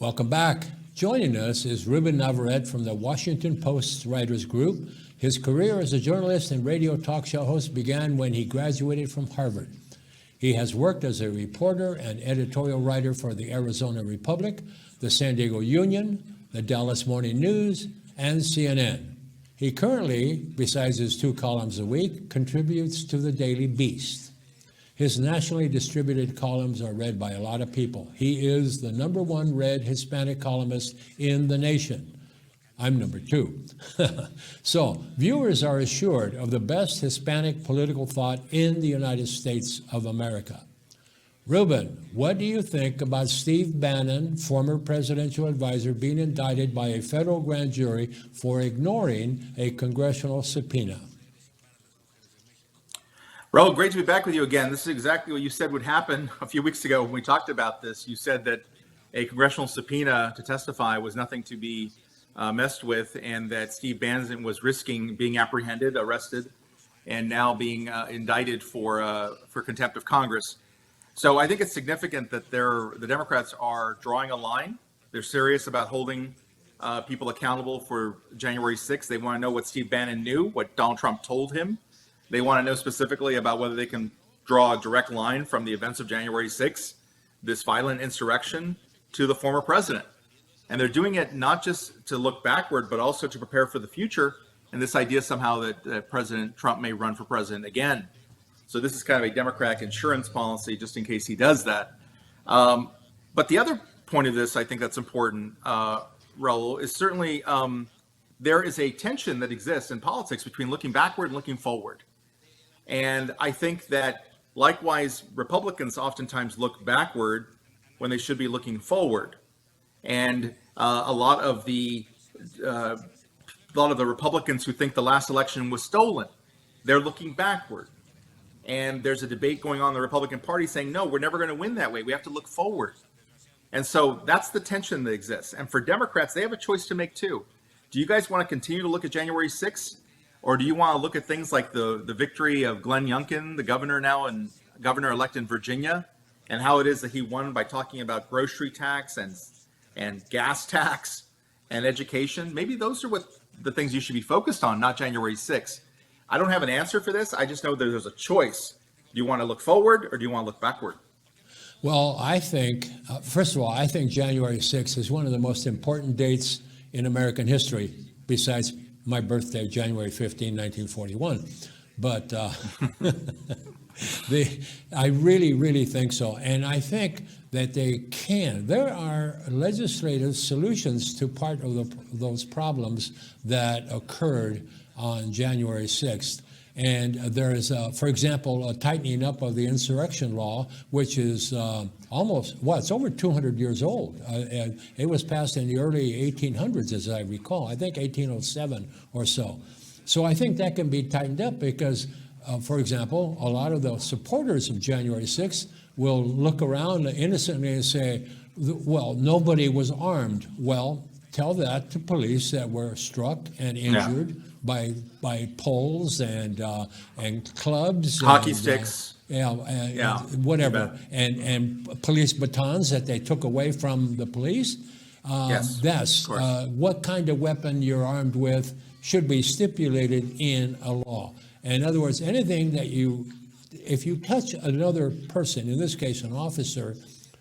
Welcome back. Joining us is Ruben Navarrete from the Washington Post Writers Group. His career as a journalist and radio talk show host began when he graduated from Harvard. He has worked as a reporter and editorial writer for the Arizona Republic, the San Diego Union, the Dallas Morning News, and CNN. He currently, besides his 2 columns a week, contributes to the Daily Beast. His nationally distributed columns are read by a lot of people. He is the #1 read Hispanic columnist in the nation. I'm number 2. So viewers are assured of the best Hispanic political thought in the United States of America. Ruben, what do you think about Steve Bannon, former presidential advisor, being indicted by a federal grand jury for ignoring a congressional subpoena? Raoul, great to be back with you again. This is exactly what you said would happen a few weeks ago when we talked about this. You said that a congressional subpoena to testify was nothing to be messed with, and that Steve Bannon was risking being apprehended, arrested, and now being indicted for contempt of Congress. So I think it's significant that the Democrats are drawing a line. They're serious about holding people accountable for January 6th. They want to know what Steve Bannon knew, what Donald Trump told him. They want to know specifically about whether they can draw a direct line from the events of January 6th, this violent insurrection, to the former president. And they're doing it not just to look backward, but also to prepare for the future. And this idea somehow that President Trump may run for president again. So this is kind of a Democratic insurance policy, just in case he does that. But the other point of this, I think that's important, Raoul, is certainly there is a tension that exists in politics between looking backward and looking forward. And I think that likewise, Republicans oftentimes look backward when they should be looking forward. And a lot of the Republicans who think the last election was stolen, they're looking backward. And there's a debate going on in the Republican Party saying, no, we're never going to win that way. We have to look forward. And so that's the tension that exists. And for Democrats, they have a choice to make too. Do you guys want to continue to look at January 6th? Or do you want to look at things like the victory of Glenn Youngkin, the governor now and governor-elect in Virginia, and how it is that he won by talking about grocery tax and gas tax and education? Maybe those are what the things you should be focused on, not January 6th. I don't have an answer for this. I just know that there's a choice. Do you want to look forward or do you want to look backward? Well, I think, first of all, I think January 6th is one of the most important dates in American history, besides my birthday, January 15, 1941. But I really, really think so. And I think that there are legislative solutions to part of those problems that occurred on January 6th. And there is, for example, a tightening up of the insurrection law, which is it's over 200 years old. It was passed in the early 1800s, as I recall, I think 1807 or so. So I think that can be tightened up because, for example, a lot of the supporters of January 6th will look around innocently and say, well, nobody was armed. Well, tell that to police that were struck and injured. Yeah. By poles and clubs, hockey sticks, whatever, and police batons that they took away from the police. Yes, what kind of weapon you're armed with should be stipulated in a law. In other words, anything that if you touch another person, in this case an officer,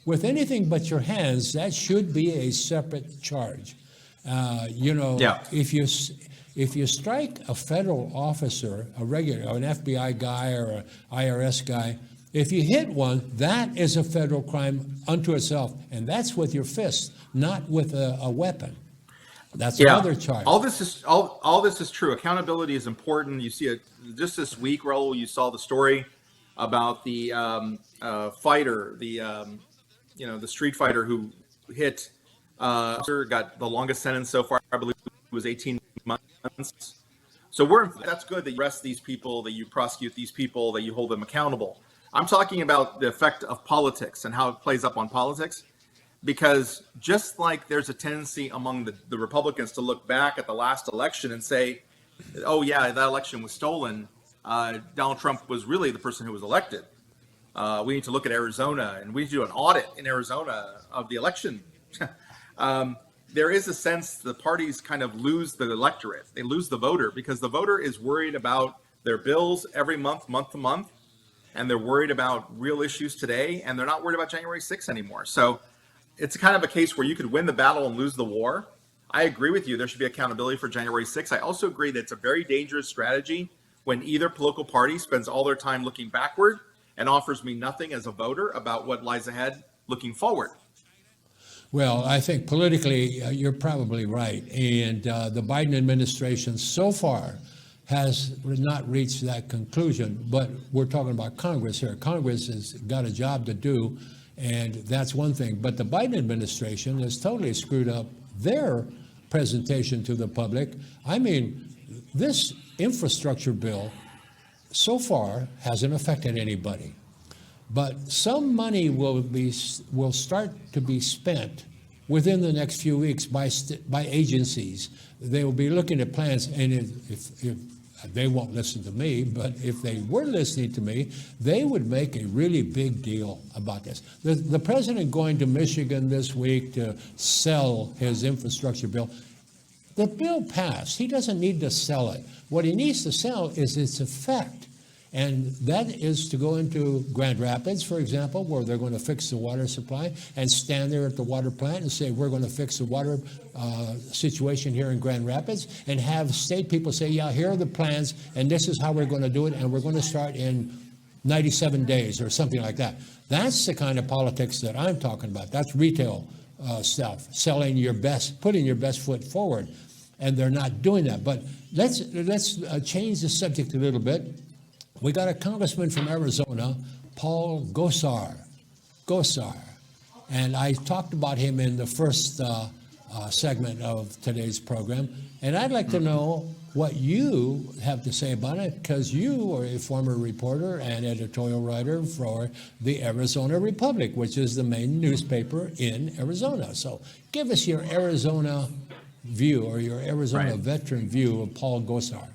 with anything but your hands, that should be a separate charge. If you strike a federal officer, an FBI guy or an IRS guy, if you hit one, that is a federal crime unto itself, and that's with your fist, not with a weapon. That's another charge. All this is true. Accountability is important. You see it just this week, Raoul. You saw the story about the fighter, the street fighter who hit got the longest sentence so far. I believe it was 18 months. So that's good that you arrest these people, that you prosecute these people, that you hold them accountable. I'm talking about the effect of politics and how it plays up on politics, because just like there's a tendency among the Republicans to look back at the last election and say, oh yeah, that election was stolen. Donald Trump was really the person who was elected. We need to look at Arizona and we need to do an audit in Arizona of the election. there is a sense the parties kind of lose the electorate. They lose the voter because the voter is worried about their bills every month, month to month, and they're worried about real issues today, and they're not worried about January 6th anymore. So it's kind of a case where you could win the battle and lose the war. I agree with you. There should be accountability for January 6th. I also agree that it's a very dangerous strategy when either political party spends all their time looking backward and offers me nothing as a voter about what lies ahead looking forward. Well, I think politically, you're probably right. And the Biden administration so far has not reached that conclusion. But we're talking about Congress here. Congress has got a job to do, and that's one thing. But the Biden administration has totally screwed up their presentation to the public. I mean, this infrastructure bill so far hasn't affected anybody. But some money will start to be spent within the next few weeks by agencies. They will be looking at plans, and if they won't listen to me, but if they were listening to me, they would make a really big deal about this. The president going to Michigan this week to sell his infrastructure bill, the bill passed. He doesn't need to sell it. What he needs to sell is its effect. And that is to go into Grand Rapids, for example, where they're going to fix the water supply and stand there at the water plant and say, we're going to fix the water situation here in Grand Rapids, and have state people say, yeah, here are the plans, and this is how we're going to do it, and we're going to start in 97 days or something like that. That's the kind of politics that I'm talking about. That's retail stuff, selling your best, putting your best foot forward, and they're not doing that. But let's change the subject a little bit. We got a congressman from Arizona, Paul Gosar. And I talked about him in the first segment of today's program. And I'd like to know what you have to say about it, because you are a former reporter and editorial writer for the Arizona Republic, which is the main newspaper in Arizona. So give us your Arizona view, or your Arizona veteran view of Paul Gosar.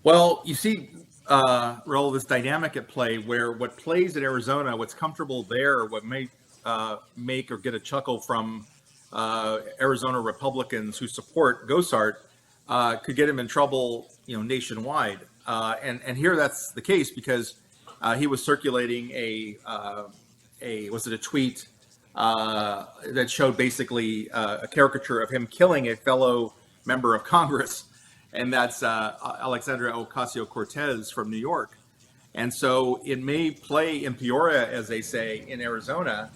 Well, you see, Raoul, this dynamic at play where what plays in Arizona, what's comfortable there, what may make or get a chuckle from Arizona Republicans who support Gosar, could get him in trouble, nationwide. And here that's the case because he was circulating a tweet that showed basically a caricature of him killing a fellow member of Congress. And that's Alexandria Ocasio-Cortez from New York. And so it may play in Peoria, as they say, in Arizona,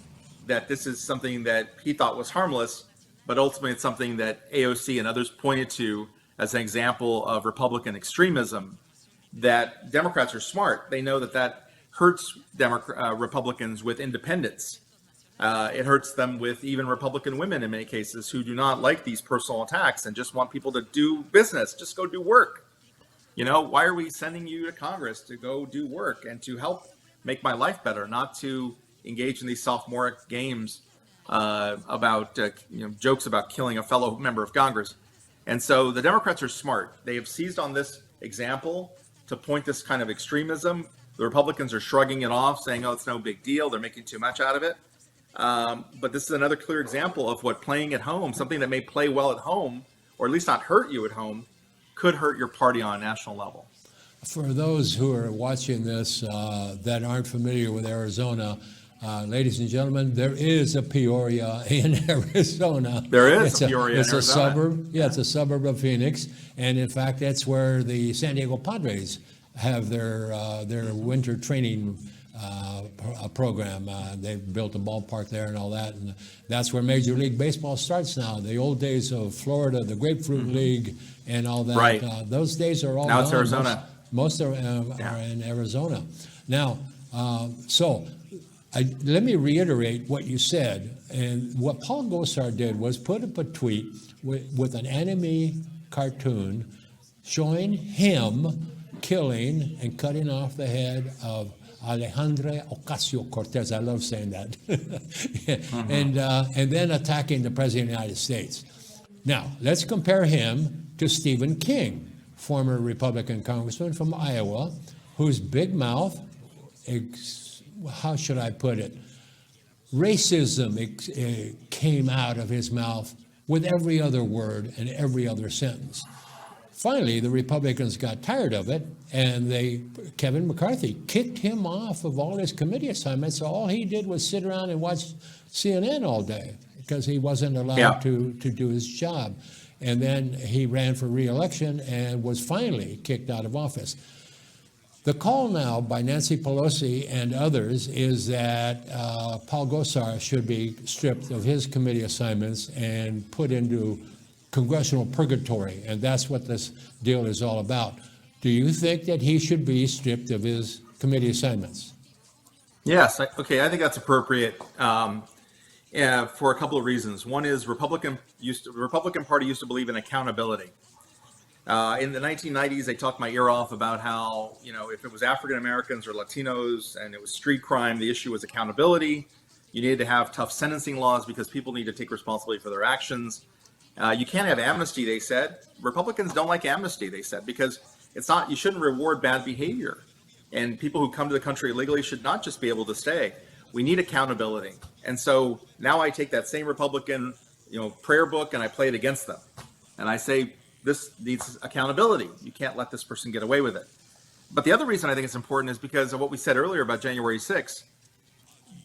that this is something that he thought was harmless, but ultimately it's something that AOC and others pointed to as an example of Republican extremism, that Democrats are smart. They know that hurts Republicans with independence. It hurts them with even Republican women in many cases who do not like these personal attacks and just want people to do business, just go do work. Why are we sending you to Congress to go do work and to help make my life better, not to engage in these sophomoric games about jokes about killing a fellow member of Congress. And so the Democrats are smart. They have seized on this example to point this kind of extremism. The Republicans are shrugging it off, saying, oh, it's no big deal. They're making too much out of it. But this is another clear example of what playing at home, something that may play well at home, or at least not hurt you at home, could hurt your party on a national level. For those who are watching this that aren't familiar with Arizona, ladies and gentlemen, there is a Peoria in Arizona. There is a Peoria in Arizona. It's a suburb. Yeah, it's a suburb of Phoenix, and in fact, that's where the San Diego Padres have their winter training program. They've built a ballpark there and all that, and that's where Major League Baseball starts now. The old days of Florida, the Grapefruit League, and all that. Right. Those days are all now gone. It's Arizona. Most are in Arizona. Now, let me reiterate what you said. And what Paul Gosar did was put up a tweet with an anime cartoon showing him killing and cutting off the head of Alejandra Ocasio-Cortez. I love saying that. And then attacking the President of the United States. Now, let's compare him to Stephen King, former Republican congressman from Iowa, whose big mouth, how should I put it, Racism came out of his mouth with every other word and every other sentence. Finally, the Republicans got tired of it, and Kevin McCarthy kicked him off of all his committee assignments. So all he did was sit around and watch CNN all day because he wasn't allowed to do his job. And then he ran for re-election and was finally kicked out of office. The call now by Nancy Pelosi and others is that Paul Gosar should be stripped of his committee assignments and put into congressional purgatory, and that's what this deal is all about. Do you think that he should be stripped of his committee assignments? Yes. Okay. I think that's appropriate for a couple of reasons. One is the Republican Party used to believe in accountability. In the 1990s, they talked my ear off about how, if it was African Americans or Latinos and it was street crime, the issue was accountability. You needed to have tough sentencing laws because people need to take responsibility for their actions. You can't have amnesty, they said. Republicans don't like amnesty, they said, because you shouldn't reward bad behavior. And people who come to the country illegally should not just be able to stay. We need accountability. And so now I take that same Republican, prayer book and I play it against them. And I say, this needs accountability. You can't let this person get away with it. But the other reason I think it's important is because of what we said earlier about January 6th.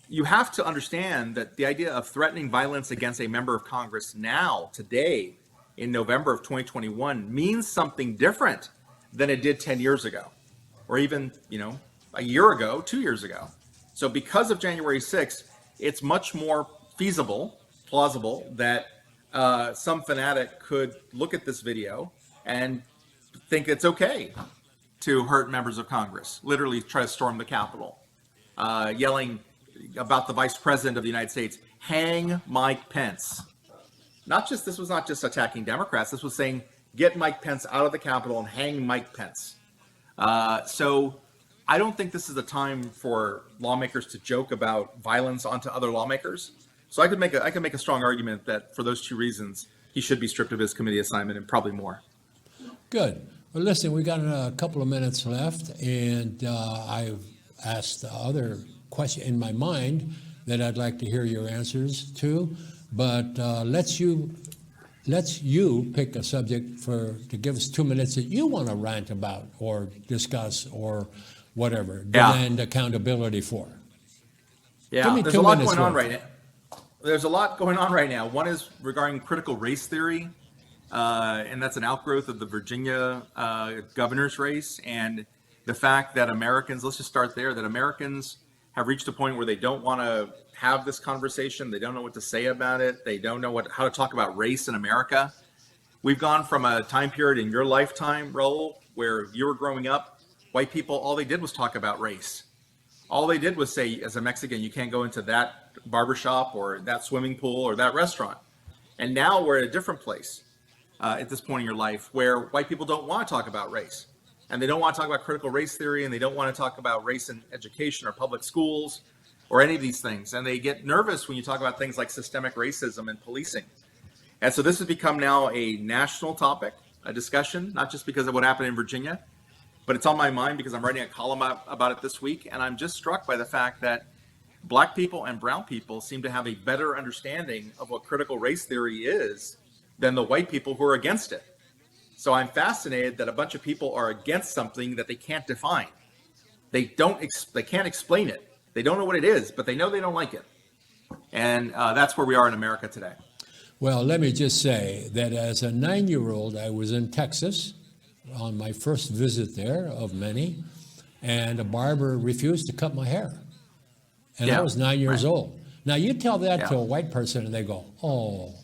You have to understand that the idea of threatening violence against a member of Congress now, today, in November of 2021, means something different than it did 10 years ago, or even, a year ago, 2 years ago. So because of January 6th, it's much more plausible that some fanatic could look at this video and think it's okay to hurt members of Congress, literally try to storm the Capitol, yelling about the Vice President of the United States, hang Mike Pence. This was not just attacking Democrats. This was saying, get Mike Pence out of the Capitol and hang Mike Pence. So I don't think this is a time for lawmakers to joke about violence onto other lawmakers. So I could make a strong argument that for those two reasons, he should be stripped of his committee assignment and probably more. Good. Well, listen, we got a couple of minutes left, and I've asked the other question in my mind that I'd like to hear your answers to, but let's you pick a subject to give us 2 minutes that you want to rant about or discuss or whatever, demand accountability for. Yeah, there's a lot going on right now. There's a lot going on right now. One is regarding critical race theory, and that's an outgrowth of the Virginia governor's race, and the fact that Americans, let's just start there, that Americans have reached a point where they don't want to have this conversation. They don't know what to say about it. They don't know how to talk about race in America. We've gone from a time period in your lifetime, Raoul, where you were growing up, white people, all they did was talk about race. All they did was say, as a Mexican, you can't go into that barbershop or that swimming pool or that restaurant. And now we're at a different place at this point in your life where white people don't want to talk about race. And they don't want to talk about critical race theory, and they don't want to talk about race in education or public schools or any of these things. And they get nervous when you talk about things like systemic racism and policing. And so this has become now a national topic, a discussion, not just because of what happened in Virginia, but it's on my mind because I'm writing a column about it this week. And I'm just struck by the fact that Black people and brown people seem to have a better understanding of what critical race theory is than the white people who are against it. So I'm fascinated that a bunch of people are against something that they can't define. They can't explain it. They don't know what it is, but they know they don't like it. And that's where we are in America today. Well, let me just say that as a 9-year-old, I was in Texas on my first visit there of many, and a barber refused to cut my hair. And I was 9 years old. Now, you tell that to a white person, and they go, oh,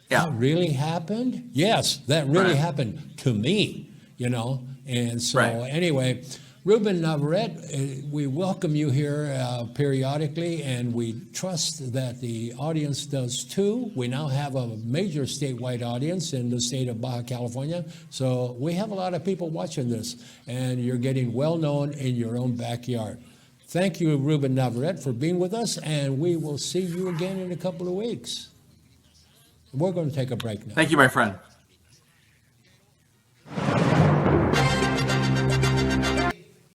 that really happened? Yes, that really happened to me, And so anyway, Ruben Navarrete, we welcome you here periodically, and we trust that the audience does too. We now have a major statewide audience in the state of Baja California, so we have a lot of people watching this, and you're getting well known in your own backyard. Thank you, Ruben Navarrete, for being with us, and we will see you again in a couple of weeks. We're going to take a break now. Thank you, my friend.